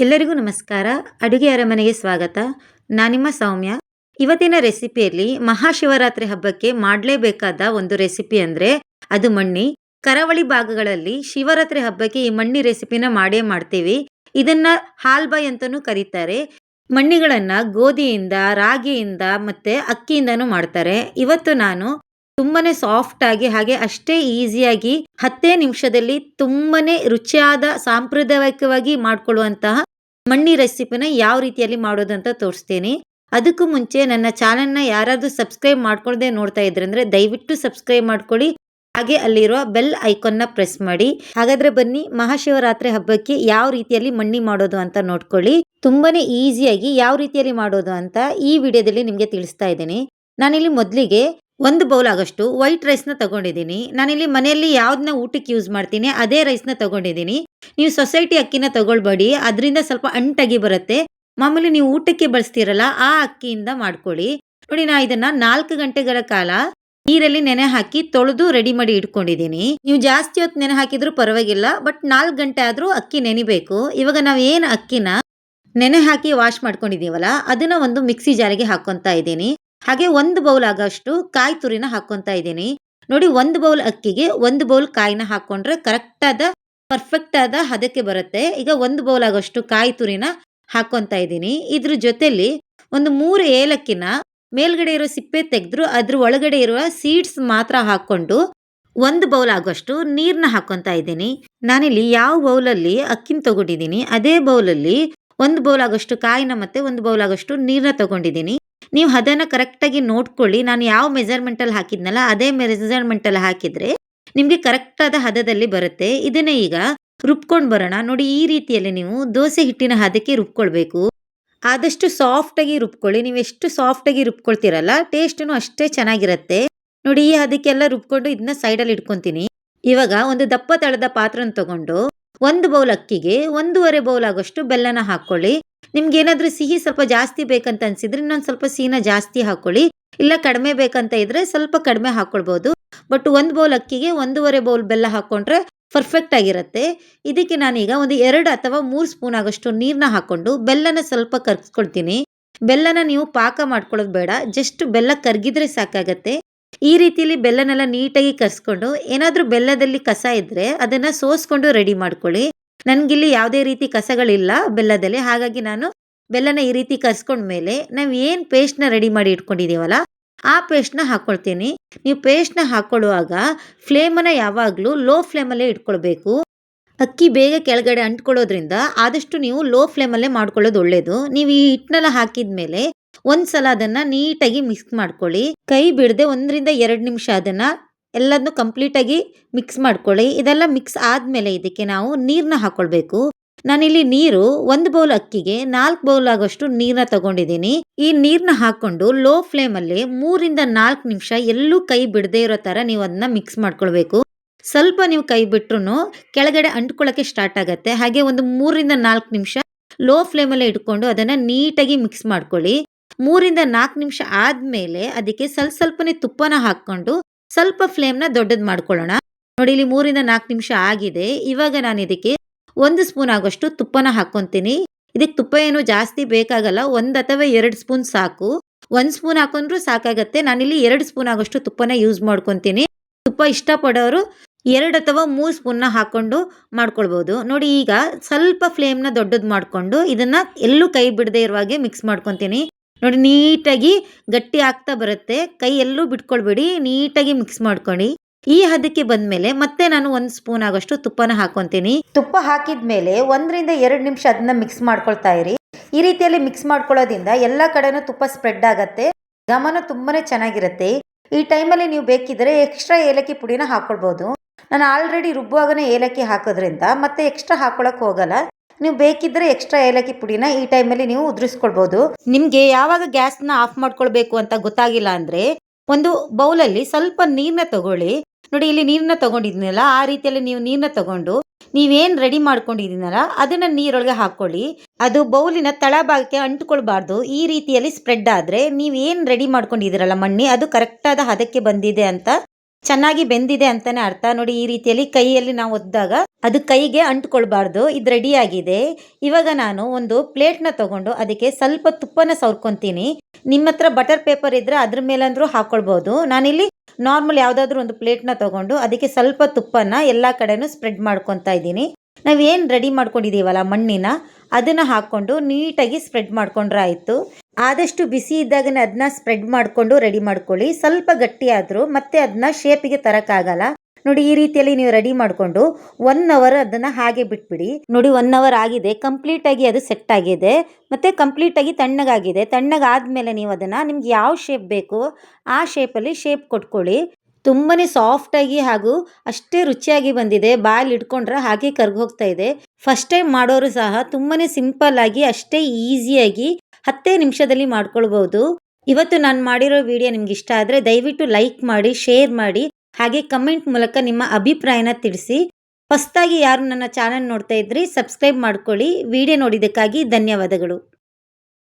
ಎಲ್ಲರಿಗೂ ನಮಸ್ಕಾರ. ಅಡುಗೆ ಅರಮನೆಗೆ ಸ್ವಾಗತ. ನಾನಿಮ್ಮ ಸೌಮ್ಯ. ಇವತ್ತಿನ ರೆಸಿಪಿಯಲ್ಲಿ ಮಹಾಶಿವರಾತ್ರಿ ಹಬ್ಬಕ್ಕೆ ಮಾಡಲೇಬೇಕಾದ ಒಂದು ರೆಸಿಪಿ ಅಂದರೆ ಅದು ಮಣ್ಣಿ. ಕರಾವಳಿ ಭಾಗಗಳಲ್ಲಿ ಶಿವರಾತ್ರಿ ಹಬ್ಬಕ್ಕೆ ಈ ಮಣ್ಣಿ ರೆಸಿಪಿನ ಮಾಡೇ ಮಾಡ್ತೀವಿ. ಇದನ್ನ ಹಾಲ್ಬಾಯ್ ಅಂತಲೂ ಕರೀತಾರೆ. ಮಣ್ಣಿಗಳನ್ನು ಗೋಧಿಯಿಂದ, ರಾಗಿಯಿಂದ ಮತ್ತು ಅಕ್ಕಿಯಿಂದನೂ ಮಾಡ್ತಾರೆ. ಇವತ್ತು ನಾನು ತುಂಬಾನೇ ಸಾಫ್ಟ್ ಆಗಿ ಹಾಗೆ ಅಷ್ಟೇ ಈಸಿಯಾಗಿ 10 ನಿಮಿಷದಲ್ಲಿ ತುಂಬಾನೇ ರುಚಿಯಾದ ಸಾಂಪ್ರದಾಯಿಕವಾಗಿ ಮಾಡ್ಕೊಳ್ಳುವಂತಹ ಮಣ್ಣಿ ರೆಸಿಪಿನ ಯಾವ ರೀತಿಯಲ್ಲಿ ಮಾಡೋದು ಅಂತ ತೋರಿಸ್ತೀನಿ. ಅದಕ್ಕೂ ಮುಂಚೆ ನನ್ನ ಚಾನೆಲ್ನ ಯಾರಾದರೂ ಸಬ್ಸ್ಕ್ರೈಬ್ ಮಾಡ್ಕೊಳ್ಳದೆ ನೋಡ್ತಾ ಇದ್ರೆ ಅಂದ್ರೆ ದಯವಿಟ್ಟು ಸಬ್ಸ್ಕ್ರೈಬ್ ಮಾಡ್ಕೊಳ್ಳಿ. ಹಾಗೆ ಅಲ್ಲಿರುವ ಬೆಲ್ ಐಕಾನ್ನ ಪ್ರೆಸ್ ಮಾಡಿ. ಹಾಗಾದ್ರೆ ಬನ್ನಿ ಮಹಾಶಿವರಾತ್ರಿ ಹಬ್ಬಕ್ಕೆ ಯಾವ ರೀತಿಯಲ್ಲಿ ಮಣ್ಣಿ ಮಾಡೋದು ಅಂತ ನೋಡ್ಕೊಳ್ಳಿ. ತುಂಬಾನೇ ಈಸಿಯಾಗಿ ಯಾವ ರೀತಿಯಲ್ಲಿ ಮಾಡೋದು ಅಂತ ಈ ವಿಡಿಯೋದಲ್ಲಿ ನಿಮಗೆ ತಿಳಿಸ್ತಾ ಇದ್ದೀನಿ. ನಾನಿಲ್ಲಿ ಮೊದಲಿಗೆ 1 ಬೌಲ್ ಆಗಷ್ಟು ವೈಟ್ ರೈಸ್ನ ತಗೊಂಡಿದ್ದೀನಿ. ನಾನಿಲ್ಲಿ ಮನೆಯಲ್ಲಿ ಯಾವ್ದನ್ನ ಊಟಕ್ಕೆ ಯೂಸ್ ಮಾಡ್ತೀನಿ ಅದೇ ರೈಸ್ನ ತಗೊಂಡಿದ್ದೀನಿ. ನೀವು ಸೊಸೈಟಿ ಅಕ್ಕಿನ ತಗೊಳ್ಬೇಡಿ, ಅದರಿಂದ ಸ್ವಲ್ಪ ಅಂಟಾಗಿ ಬರುತ್ತೆ. ಮಾಮೂಲಿ ನೀವು ಊಟಕ್ಕೆ ಬಳಸ್ತೀರಲ್ಲ ಆ ಅಕ್ಕಿಯಿಂದ ಮಾಡ್ಕೊಳ್ಳಿ. ನೋಡಿ, ನಾ ಇದನ್ನ 4 ಗಂಟೆಗಳ ಕಾಲ ನೀರಲ್ಲಿ ನೆನೆ ಹಾಕಿ ತೊಳೆದು ರೆಡಿ ಮಾಡಿ ಇಟ್ಕೊಂಡಿದ್ದೀನಿ. ನೀವು ಜಾಸ್ತಿ ಹೊತ್ತು ನೆನೆ ಹಾಕಿದ್ರೂ ಪರವಾಗಿಲ್ಲ, ಬಟ್ 4 ಗಂಟೆ ಆದ್ರೂ ಅಕ್ಕಿ ನೆನಿಬೇಕು. ಇವಾಗ ನಾವು ಏನು ಅಕ್ಕಿನ ನೆನೆ ಹಾಕಿ ವಾಶ್ ಮಾಡ್ಕೊಂಡಿದೀವಲ್ಲ ಅದನ್ನ ಒಂದು ಮಿಕ್ಸಿ ಜಾರಿಗೆ ಹಾಕೊಂತಾ ಇದ್ದೀನಿ. ಹಾಗೆ 1 ಬೌಲ್ ಆಗಷ್ಟು ಕಾಯಿ ತುರಿನ ಹಾಕೊಂತಾ ಇದ್ದೀನಿ. ನೋಡಿ, 1 ಬೌಲ್ ಅಕ್ಕಿಗೆ 1 ಬೌಲ್ ಕಾಯಿನ ಹಾಕೊಂಡ್ರೆ ಕರೆಕ್ಟ್ ಆದ ಪರ್ಫೆಕ್ಟ್ ಆದ ಹದಕ್ಕೆ ಬರುತ್ತೆ. ಈಗ 1 ಬೌಲ್ ಆಗಷ್ಟು ಕಾಯಿ ತುರಿನ ಹಾಕೊಂತಾ ಇದ್ದೀನಿ. ಇದ್ರ ಜೊತೆಲಿ ಒಂದು 3 ಏಲಕ್ಕಿನ ಮೇಲ್ಗಡೆ ಇರೋ ಸಿಪ್ಪೆ ತೆಗೆದ್ರು ಅದ್ರ ಒಳಗಡೆ ಇರುವ ಸೀಡ್ಸ್ ಮಾತ್ರ ಹಾಕೊಂಡು 1 ಬೌಲ್ ಆಗೋಷ್ಟು ನೀರನ್ನ ಹಾಕೊಂತಾ ಇದ್ದೀನಿ. ನಾನಿಲ್ಲಿ ಯಾವ ಬೌಲಲ್ಲಿ ಅಕ್ಕಿನ ತಗೊಂಡಿದ್ದೀನಿ ಅದೇ ಬೌಲಲ್ಲಿ 1 ಬೌಲ್ ಆಗೋಷ್ಟು ಕಾಯಿನ ಮತ್ತೆ 1 ಬೌಲ್ ಆಗೋಷ್ಟು ನೀರನ್ನ ತಗೊಂಡಿದ್ದೀನಿ. ನೀವು ಅದನ್ನ ಕರೆಕ್ಟಾಗಿ ನೋಡ್ಕೊಳ್ಳಿ. ನಾನು ಯಾವ ಮೆಜರ್ಮೆಂಟಲ್ಲಿ ಹಾಕಿದ್ನಲ್ಲ ಅದೇ ಮೆಜರ್ಮೆಂಟಲ್ಲಿ ಹಾಕಿದ್ರೆ ನಿಮಗೆ ಕರೆಕ್ಟ್ ಆದ ಹದದಲ್ಲಿ ಬರುತ್ತೆ. ಇದನ್ನ ಈಗ ರುಬ್ಕೊಂಡು ಬರೋಣ. ನೋಡಿ, ಈ ರೀತಿಯಲ್ಲಿ ನೀವು ದೋಸೆ ಹಿಟ್ಟಿನ ಹದಕ್ಕೆ ರುಬ್ಕೊಳ್ಬೇಕು. ಆದಷ್ಟು ಸಾಫ್ಟಾಗಿ ರುಬ್ಕೊಳ್ಳಿ. ನೀವು ಎಷ್ಟು ಸಾಫ್ಟಾಗಿ ರುಬ್ಕೊಳ್ತೀರಲ್ಲ ಟೇಸ್ಟೂ ಅಷ್ಟೇ ಚೆನ್ನಾಗಿರುತ್ತೆ. ನೋಡಿ, ಈ ಹದಕ್ಕೆಲ್ಲ ರುಬ್ಕೊಂಡು ಇದನ್ನ ಸೈಡಲ್ಲಿ ಇಟ್ಕೊತೀನಿ. ಇವಾಗ ಒಂದು ದಪ್ಪ ತಳದ ಪಾತ್ರನ ತಗೊಂಡು 1 ಬೌಲ್ ಅಕ್ಕಿಗೆ 1.5 ಬೌಲ್ ಆಗೋಷ್ಟು ಬೆಲ್ಲನ ಹಾಕ್ಕೊಳ್ಳಿ. ನಿಮ್ಗೆ ಏನಾದರೂ ಸಿಹಿ ಸ್ವಲ್ಪ ಜಾಸ್ತಿ ಬೇಕಂತ ಅನ್ಸಿದ್ರೆ ಇನ್ನೊಂದು ಸ್ವಲ್ಪ ಸಿಹಿನ ಜಾಸ್ತಿ ಹಾಕೊಳ್ಳಿ. ಇಲ್ಲ ಕಡಿಮೆ ಬೇಕಂತ ಇದ್ರೆ ಸ್ವಲ್ಪ ಕಡಿಮೆ ಹಾಕೊಳ್ಬೋದು. ಬಟ್ 1 ಬೌಲ್ ಅಕ್ಕಿಗೆ 1.5 ಬೌಲ್ ಬೆಲ್ಲ ಹಾಕೊಂಡ್ರೆ ಪರ್ಫೆಕ್ಟ್ ಆಗಿರುತ್ತೆ. ಇದಕ್ಕೆ ನಾನೀಗ ಒಂದು 2 ಅಥವಾ 3 ಸ್ಪೂನ್ ಆಗೋಷ್ಟು ನೀರನ್ನ ಹಾಕೊಂಡು ಬೆಲ್ಲನ ಸ್ವಲ್ಪ ಕರ್ಗಿಸ್ಕೊಳ್ತೀನಿ. ಬೆಲ್ಲನ ನೀವು ಪಾಕ ಮಾಡ್ಕೊಳ್ಳೋದು ಬೇಡ, ಜಸ್ಟ್ ಬೆಲ್ಲ ಕರ್ಗಿದ್ರೆ ಸಾಕಾಗತ್ತೆ. ಈ ರೀತಿಯಲ್ಲಿ ಬೆಲ್ಲನೆಲ್ಲ ನೀಟಾಗಿ ಕರ್ಸ್ಕೊಂಡು ಏನಾದರೂ ಬೆಲ್ಲದಲ್ಲಿ ಕಸ ಇದ್ರೆ ಅದನ್ನ ಸೋಸ್ಕೊಂಡು ರೆಡಿ ಮಾಡ್ಕೊಳ್ಳಿ. ನನ್ಗಿಲ್ಲಿ ಯಾವುದೇ ರೀತಿ ಕಸಗಳಿಲ್ಲ ಬೆಲ್ಲದಲ್ಲಿ, ಹಾಗಾಗಿ ನಾನು ಬೆಲ್ಲನ ಈ ರೀತಿ ಕರ್ಸ್ಕೊಂಡ್ಮೇಲೆ ನಾವು ಏನು ಪೇಸ್ಟ್ನ ರೆಡಿ ಮಾಡಿ ಇಟ್ಕೊಂಡಿದ್ದೀವಲ್ಲ ಆ ಪೇಸ್ಟ್ನ ಹಾಕ್ಕೊಳ್ತೀನಿ. ನೀವು ಪೇಸ್ಟ್ನ ಹಾಕ್ಕೊಳ್ಳುವಾಗ ಫ್ಲೇಮನ್ನು ಯಾವಾಗಲೂ ಲೋ ಫ್ಲೇಮಲ್ಲೇ ಇಟ್ಕೊಳ್ಬೇಕು. ಅಕ್ಕಿ ಬೇಗ ಕೆಳಗಡೆ ಅಂಟ್ಕೊಳ್ಳೋದ್ರಿಂದ ಆದಷ್ಟು ನೀವು ಲೋ ಫ್ಲೇಮಲ್ಲೇ ಮಾಡ್ಕೊಳ್ಳೋದು ಒಳ್ಳೇದು. ನೀವು ಈ ಹಿಟ್ಟನ್ನೆಲ್ಲ ಹಾಕಿದ್ಮೇಲೆ ಒಂದ್ಸಲ ಅದನ್ನ ನೀಟಾಗಿ ಮಿಕ್ಸ್ ಮಾಡ್ಕೊಳ್ಳಿ. ಕೈ ಬಿಡದೆ 1 ರಿಂದ 2 ನಿಮಿಷ ಅದನ್ನ ಎಲ್ಲದನ್ನು ಕಂಪ್ಲೀಟಾಗಿ ಮಿಕ್ಸ್ ಮಾಡ್ಕೊಳ್ಳಿ. ಇದೆಲ್ಲ ಮಿಕ್ಸ್ ಆದಮೇಲೆ ಇದಕ್ಕೆ ನಾವು ನೀರನ್ನ ಹಾಕೊಳ್ಬೇಕು. ನಾನಿಲ್ಲಿ ನೀರು 1 ಬೌಲ್ ಅಕ್ಕಿಗೆ 4 ಬೌಲ್ ಆಗೋಷ್ಟು ನೀರನ್ನ ತಗೊಂಡಿದ್ದೀನಿ. ಈ ನೀರನ್ನ ಹಾಕೊಂಡು ಲೋ ಫ್ಲೇಮಲ್ಲಿ 3 ರಿಂದ 4 ನಿಮಿಷ ಎಲ್ಲೂ ಕೈ ಬಿಡದೇ ಇರೋ ಥರ ನೀವು ಅದನ್ನ ಮಿಕ್ಸ್ ಮಾಡ್ಕೊಳ್ಬೇಕು. ಸ್ವಲ್ಪ ನೀವು ಕೈ ಬಿಟ್ರು ಕೆಳಗಡೆ ಅಂಟ್ಕೊಳ್ಳೋಕ್ಕೆ ಸ್ಟಾರ್ಟ್ ಆಗುತ್ತೆ. ಹಾಗೆ ಒಂದು 3 ರಿಂದ 4 ನಿಮಿಷ ಲೋ ಫ್ಲೇಮಲ್ಲೇ ಇಟ್ಕೊಂಡು ಅದನ್ನು ನೀಟಾಗಿ ಮಿಕ್ಸ್ ಮಾಡ್ಕೊಳ್ಳಿ. 3 ರಿಂದ 4 ನಿಮಿಷ ಆದಮೇಲೆ ಅದಕ್ಕೆ ಸ್ವಲ್ಪನೇ ತುಪ್ಪನ ಹಾಕ್ಕೊಂಡು ಸ್ವಲ್ಪ ಫ್ಲೇಮ್ನ ದೊಡ್ಡದು ಮಾಡ್ಕೊಳ್ಳೋಣ. ನೋಡಿ, ಇಲ್ಲಿ 3 ರಿಂದ 4 ನಿಮಿಷ ಆಗಿದೆ. ಇವಾಗ ನಾನು ಇದಕ್ಕೆ 1 ಸ್ಪೂನ್ ಆಗೋಷ್ಟು ತುಪ್ಪನ ಹಾಕ್ಕೊತೀನಿ. ಇದಕ್ಕೆ ತುಪ್ಪ ಏನು ಜಾಸ್ತಿ ಬೇಕಾಗಲ್ಲ, 1 ಅಥವಾ 2 ಸ್ಪೂನ್ ಸಾಕು. 1 ಸ್ಪೂನ್ ಹಾಕೊಂಡ್ರೂ ಸಾಕಾಗತ್ತೆ. ನಾನಿಲ್ಲಿ 2 ಸ್ಪೂನ್ ಆಗೋಷ್ಟು ತುಪ್ಪನ ಯೂಸ್ ಮಾಡ್ಕೊತೀನಿ. ತುಪ್ಪ ಇಷ್ಟಪಡೋರು 2 ಅಥವಾ 3 ಸ್ಪೂನ್ನ ಹಾಕೊಂಡು ಮಾಡ್ಕೊಳ್ಬೋದು. ನೋಡಿ, ಈಗ ಸ್ವಲ್ಪ ಫ್ಲೇಮ್ನ ದೊಡ್ಡದು ಮಾಡಿಕೊಂಡು ಇದನ್ನ ಎಲ್ಲೂ ಕೈ ಬಿಡದೆ ಇರುವಾಗೆ ಮಿಕ್ಸ್ ಮಾಡ್ಕೊತೀನಿ. ನೋಡಿ, ನೀಟಾಗಿ ಗಟ್ಟಿ ಆಗ್ತಾ ಬರುತ್ತೆ. ಕೈ ಎಲ್ಲೂ ಬಿಟ್ಕೊಳ್ಬೇಡಿ, ನೀಟಾಗಿ ಮಿಕ್ಸ್ ಮಾಡ್ಕೊಳ್ಳಿ. ಈ ಹದಕ್ಕೆ ಬಂದ್ಮೇಲೆ ಮತ್ತೆ ನಾನು 1 ಸ್ಪೂನ್ ಆಗೋಷ್ಟು ತುಪ್ಪನ ಹಾಕೊಂತೀನಿ. ತುಪ್ಪ ಹಾಕಿದ್ಮೇಲೆ 1 ರಿಂದ 2 ನಿಮಿಷ ಅದನ್ನ ಮಿಕ್ಸ್ ಮಾಡ್ಕೊಳ್ತಾ ಇರಿ. ಈ ರೀತಿಯಲ್ಲಿ ಮಿಕ್ಸ್ ಮಾಡ್ಕೊಳ್ಳೋದ್ರಿಂದ ಎಲ್ಲ ಕಡೆನೂ ತುಪ್ಪ ಸ್ಪ್ರೆಡ್ ಆಗತ್ತೆ, ಘಮನೂ ತುಂಬಾನೇ ಚೆನ್ನಾಗಿರುತ್ತೆ. ಈ ಟೈಮಲ್ಲಿ ನೀವು ಬೇಕಿದ್ರೆ ಎಕ್ಸ್ಟ್ರಾ ಏಲಕ್ಕಿ ಪುಡಿನ ಹಾಕೊಳ್ಬೋದು. ನಾನು ಆಲ್ರೆಡಿ ರುಬ್ಬುವಾಗನೇ ಏಲಕ್ಕಿ ಹಾಕೋದ್ರಿಂದ ಮತ್ತೆ ಎಕ್ಸ್ಟ್ರಾ ಹಾಕೊಳಕ್ ಹೋಗಲ್ಲ. ನೀವು ಬೇಕಿದ್ರೆ ಎಕ್ಸ್ಟ್ರಾ ಏಲಕ್ಕಿ ಪುಡಿನ ಈ ಟೈಮಲ್ಲಿ ನೀವು ಉದುರಿಸ್ಕೊಳ್ಬೋದು. ನಿಮಗೆ ಯಾವಾಗ ಗ್ಯಾಸ್ನ ಆಫ್ ಮಾಡ್ಕೊಳ್ಬೇಕು ಅಂತ ಗೊತ್ತಾಗಿಲ್ಲ ಅಂದರೆ ಒಂದು ಬೌಲಲ್ಲಿ ಸ್ವಲ್ಪ ನೀರನ್ನ ತಗೊಳ್ಳಿ. ನೋಡಿ, ಇಲ್ಲಿ ನೀರನ್ನ ತಗೊಂಡಿದ್ದೀನಲ್ಲ ಆ ರೀತಿಯಲ್ಲಿ ನೀವು ನೀರನ್ನ ತಗೊಂಡು ನೀವೇನು ರೆಡಿ ಮಾಡ್ಕೊಂಡಿದ್ದೀನಲ್ಲ ಅದನ್ನ ನೀರೊಳಗೆ ಹಾಕೊಳ್ಳಿ. ಅದು ಬೌಲಿನ ತಳಭಾಗಕ್ಕೆ ಅಂಟ್ಕೊಳ್ಬಾರ್ದು. ಈ ರೀತಿಯಲ್ಲಿ ಸ್ಪ್ರೆಡ್ ಆದರೆ ನೀವೇನು ರೆಡಿ ಮಾಡ್ಕೊಂಡಿದ್ದೀರಲ್ಲ ಮಣ್ಣಿ ಅದು ಕರೆಕ್ಟಾದ ಹದಕ್ಕೆ ಬಂದಿದೆ ಅಂತ ಚೆನ್ನಾಗಿ ಬೆಂದಿದೆ ಅಂತಾನೆ ಅರ್ಥ. ನೋಡಿ, ಈ ರೀತಿಯಲ್ಲಿ ಕೈಯಲ್ಲಿ ನಾವು ಒದ್ದಾಗ ಅದು ಕೈಗೆ ಅಂಟ್ಕೊಳ್ಬಾರ್ದು. ಇದು ರೆಡಿ ಆಗಿದೆ. ಇವಾಗ ನಾನು ಒಂದು ಪ್ಲೇಟ್ನ ತಗೊಂಡು ಅದಕ್ಕೆ ಸ್ವಲ್ಪ ತುಪ್ಪನ ಸವರ್ಕೊಂತೀನಿ. ನಿಮ್ಮ ಹತ್ರ ಬಟರ್ ಪೇಪರ್ ಇದ್ರೆ ಅದ್ರ ಮೇಲಂದ್ರೂ ಹಾಕೊಳ್ಬಹುದು. ನಾನಿಲ್ಲಿ ನಾರ್ಮಲ್ ಯಾವುದಾದ್ರೂ ಒಂದು ಪ್ಲೇಟ್ನ ತಗೊಂಡು ಅದಕ್ಕೆ ಸ್ವಲ್ಪ ತುಪ್ಪನ ಎಲ್ಲ ಕಡೆನೂ ಸ್ಪ್ರೆಡ್ ಮಾಡ್ಕೊತಾ ಇದ್ದೀನಿ. ನಾವೇನು ರೆಡಿ ಮಾಡ್ಕೊಂಡಿದ್ದೀವಲ್ಲ ಮಣ್ಣಿನ, ಅದನ್ನು ಹಾಕ್ಕೊಂಡು ನೀಟಾಗಿ ಸ್ಪ್ರೆಡ್ ಮಾಡ್ಕೊಂಡ್ರೆ ಆಯಿತು. ಆದಷ್ಟು ಬಿಸಿ ಇದ್ದಾಗನೇ ಅದನ್ನ ಸ್ಪ್ರೆಡ್ ಮಾಡಿಕೊಂಡು ರೆಡಿ ಮಾಡ್ಕೊಳ್ಳಿ. ಸ್ವಲ್ಪ ಗಟ್ಟಿ ಆದರೂ ಮತ್ತೆ ಅದನ್ನ ಶೇಪಿಗೆ ತರೋಕ್ಕಾಗಲ್ಲ. ನೋಡಿ, ಈ ರೀತಿಯಲ್ಲಿ ನೀವು ರೆಡಿ ಮಾಡಿಕೊಂಡು 1 ಅವರ್ ಅದನ್ನು ಹಾಗೆ ಬಿಟ್ಬಿಡಿ. ನೋಡಿ, 1 ಅವರ್ ಆಗಿದೆ. ಕಂಪ್ಲೀಟಾಗಿ ಅದು ಸೆಟ್ ಆಗಿದೆ ಮತ್ತು ಕಂಪ್ಲೀಟಾಗಿ ತಣ್ಣಗಾಗಿದೆ. ತಣ್ಣಗಾದ್ಮೇಲೆ ನೀವು ಅದನ್ನು ನಿಮ್ಗೆ ಯಾವ ಶೇಪ್ ಬೇಕು ಆ ಶೇಪಲ್ಲಿ ಶೇಪ್ ಕೊಟ್ಕೊಳ್ಳಿ. ತುಂಬಾ ಸಾಫ್ಟಾಗಿ ಹಾಗೂ ಅಷ್ಟೇ ರುಚಿಯಾಗಿ ಬಂದಿದೆ. ಬಾಯಲ್ಲಿ ಇಟ್ಕೊಂಡ್ರೆ ಹಾಗೆ ಕರ್ಗೋಗ್ತಾ ಇದೆ. ಫಸ್ಟ್ ಟೈಮ್ ಮಾಡೋರು ಸಹ ತುಂಬಾ ಸಿಂಪಲ್ ಆಗಿ ಅಷ್ಟೇ ಈಸಿಯಾಗಿ 10 ನಿಮಿಷದಲ್ಲಿ ಮಾಡ್ಕೊಳ್ಬೋದು. ಇವತ್ತು ನಾನು ಮಾಡಿರೋ ವಿಡಿಯೋ ನಿಮ್ಗೆ ಇಷ್ಟ ಆದರೆ ದಯವಿಟ್ಟು ಲೈಕ್ ಮಾಡಿ, ಶೇರ್ ಮಾಡಿ, ಹಾಗೆ ಕಮೆಂಟ್ ಮೂಲಕ ನಿಮ್ಮ ಅಭಿಪ್ರಾಯನ ತಿಳಿಸಿ. ಹೊಸದಾಗಿ ಯಾರು ನನ್ನ ಚಾನಲ್ ನೋಡ್ತಾ ಇದ್ರಿ ಸಬ್ಸ್ಕ್ರೈಬ್ ಮಾಡ್ಕೊಳ್ಳಿ. ವಿಡಿಯೋ ನೋಡಿದ್ದಕ್ಕಾಗಿ ಧನ್ಯವಾದಗಳು.